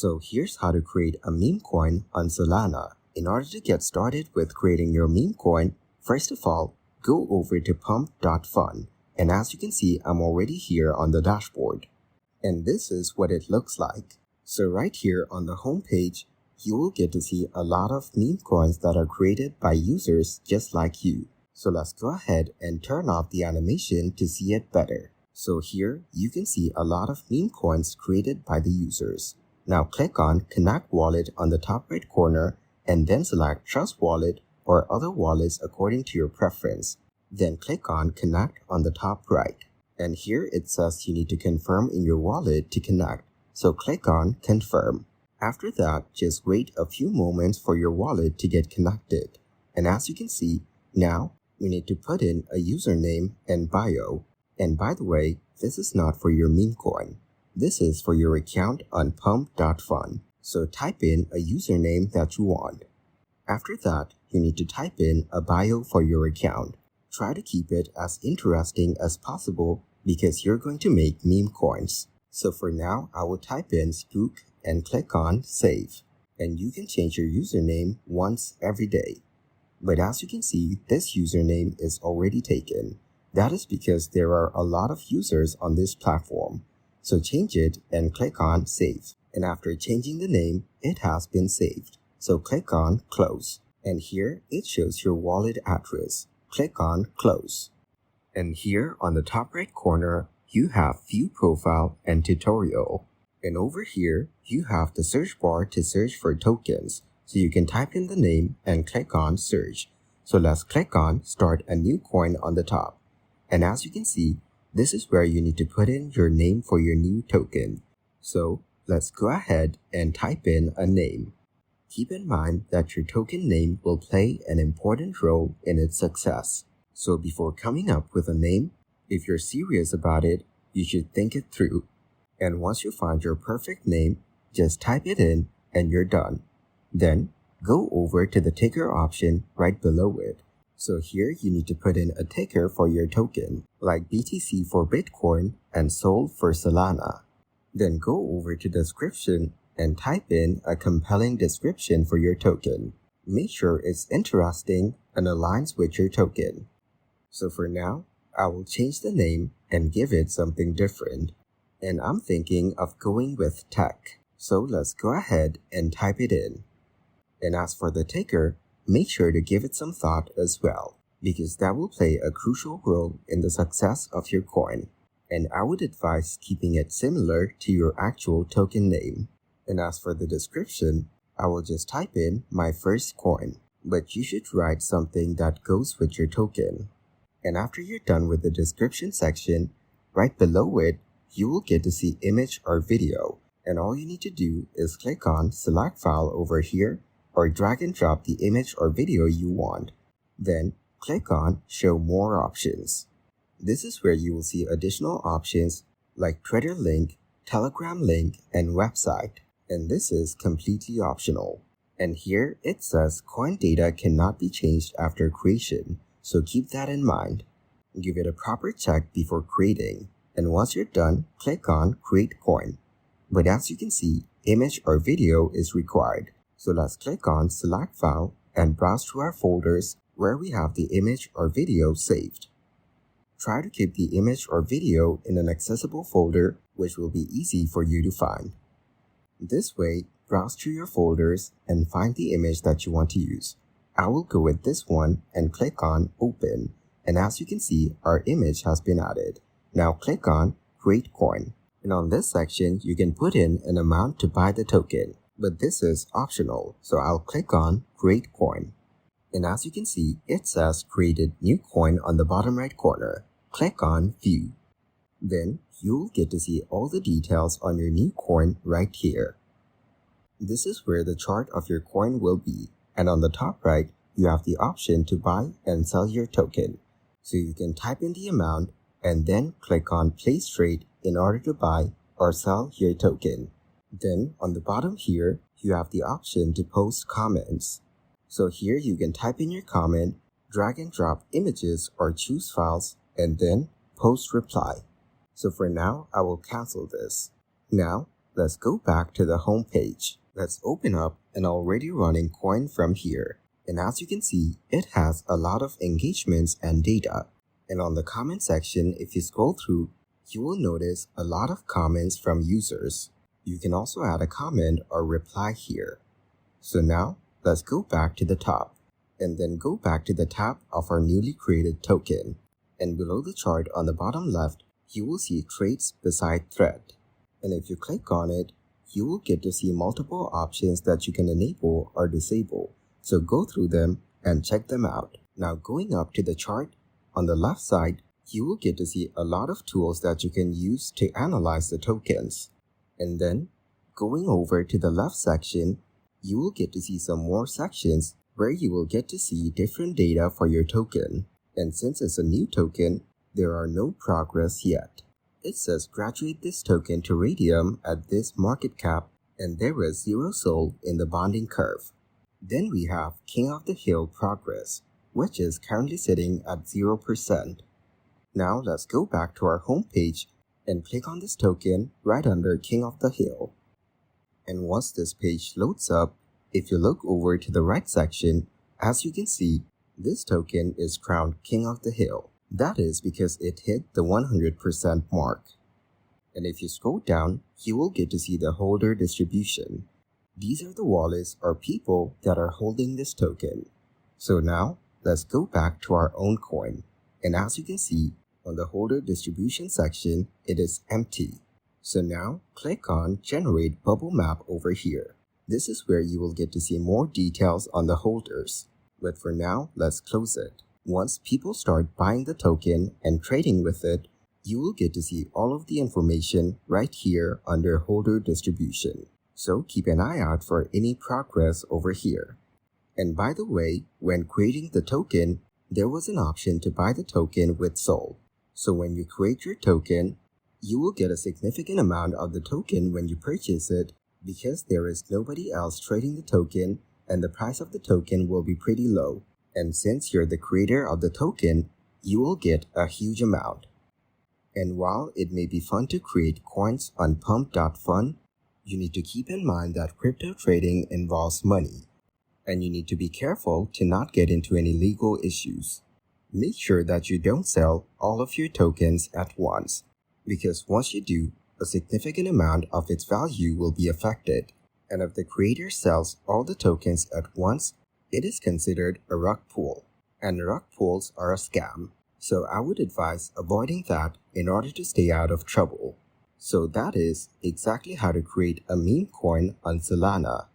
So here's how to create a meme coin on Solana. In order to get started with creating your meme coin, first of all, go over to pump.fun. And as you can see, I'm already here on the dashboard. And this is what it looks like. So right here on the home page, you will get to see a lot of meme coins that are created by users just like you. So let's go ahead and turn off the animation to see it better. So here you can see a lot of meme coins created by the users. Now click on Connect Wallet on the top right corner and then select Trust Wallet or other wallets according to your preference. Then click on Connect on the top right. And here it says you need to confirm in your wallet to connect. So click on Confirm. After that, just wait a few moments for your wallet to get connected. And as you can see, now we need to put in a username and bio. And by the way, this is not for your meme coin. This is for your account on pump.fun. So type in a username that you want. After that, you need to type in a bio for your account. Try to keep it as interesting as possible because you're going to make meme coins. So for now, I will type in Spook and click on Save. And you can change your username once every day. But as you can see, this username is already taken. That is because there are a lot of users on this platform. So change it and click on Save. And after changing the name, it has been saved. So click on Close. And here it shows your wallet address. Click on Close. And here on the top right corner, you have View Profile and Tutorial. And over here, you have the search bar to search for tokens. So you can type in the name and click on Search. So let's click on Start a New Coin on the top. And as you can see, this is where you need to put in your name for your new token. So let's go ahead and type in a name. Keep in mind that your token name will play an important role in its success. So before coming up with a name, if you're serious about it, you should think it through. And once you find your perfect name, just type it in and you're done. Then go over to the ticker option right below it. So here you need to put in a ticker for your token, like BTC for Bitcoin and SOL for Solana. Then go over to description and type in a compelling description for your token. Make sure it's interesting and aligns with your token. So for now, I will change the name and give it something different. And I'm thinking of going with tech. So let's go ahead and type it in. And as for the ticker, make sure to give it some thought as well, because that will play a crucial role in the success of your coin. And I would advise keeping it similar to your actual token name. And as for the description, I will just type in my first coin, but you should write something that goes with your token. And after you're done with the description section, right below it, you will get to see image or video. And all you need to do is click on Select File over here or drag and drop the image or video you want. Then click on Show More Options. This is where you will see additional options like Twitter link, Telegram link, and website. And this is completely optional. And here it says coin data cannot be changed after creation, so keep that in mind. Give it a proper check before creating, and once you're done, click on Create Coin. But as you can see, image or video is required. So let's click on Select File and browse to our folders where we have the image or video saved. Try to keep the image or video in an accessible folder, which will be easy for you to find. This way, browse through your folders and find the image that you want to use. I will go with this one and click on Open. And as you can see, our image has been added. Now click on Create Coin. And on this section, you can put in an amount to buy the token. But this is optional, so I'll click on Create Coin. And as you can see, it says Created New Coin on the bottom right corner. Click on View. Then you'll get to see all the details on your new coin right here. This is where the chart of your coin will be, and on the top right, you have the option to buy and sell your token. So you can type in the amount and then click on Place Trade in order to buy or sell your token. Then on the bottom here, you have the option to post comments. So here you can type in your comment, drag and drop images or choose files, and then post reply. So for now, I will cancel this. Now, let's go back to the home page. Let's open up an already running coin from here. And as you can see, it has a lot of engagements and data. And on the comment section, if you scroll through, you will notice a lot of comments from users. You can also add a comment or reply here. So now, let's go back to the top, and then go back to the tab of our newly created token. And below the chart on the bottom left, you will see Trades beside Thread. And if you click on it, you will get to see multiple options that you can enable or disable. So go through them and check them out. Now going up to the chart, on the left side, you will get to see a lot of tools that you can use to analyze the tokens. And then, going over to the left section, you will get to see some more sections where you will get to see different data for your token. And since it's a new token, there are no progress yet. It says graduate this token to Radium at this market cap, and there is 0 sold in the bonding curve. Then we have King of the Hill progress, which is currently sitting at 0%. Now let's go back to our home page and click on this token right under King of the Hill. And once this page loads up, if you look over to the right section, as you can see, this token is crowned King of the Hill. That is because it hit the 100% mark. And if you scroll down, you will get to see the holder distribution. These are the wallets or people that are holding this token. So now, let's go back to our own coin. And as you can see, on the holder distribution section, it is empty. So now, click on Generate Bubble Map over here. This is where you will get to see more details on the holders. But for now, let's close it. Once people start buying the token and trading with it, you will get to see all of the information right here under holder distribution. So keep an eye out for any progress over here. And by the way, when creating the token, there was an option to buy the token with SOL. So when you create your token, you will get a significant amount of the token when you purchase it because there is nobody else trading the token and the price of the token will be pretty low. And since you're the creator of the token, you will get a huge amount. And while it may be fun to create coins on pump.fun, you need to keep in mind that crypto trading involves money, and you need to be careful to not get into any legal issues. Make sure that you don't sell all of your tokens at once, because once you do, a significant amount of its value will be affected. And if the creator sells all the tokens at once, it is considered a rug pull, and rug pulls are a scam. So I would advise avoiding that in order to stay out of trouble. So that is exactly how to create a meme coin on Solana.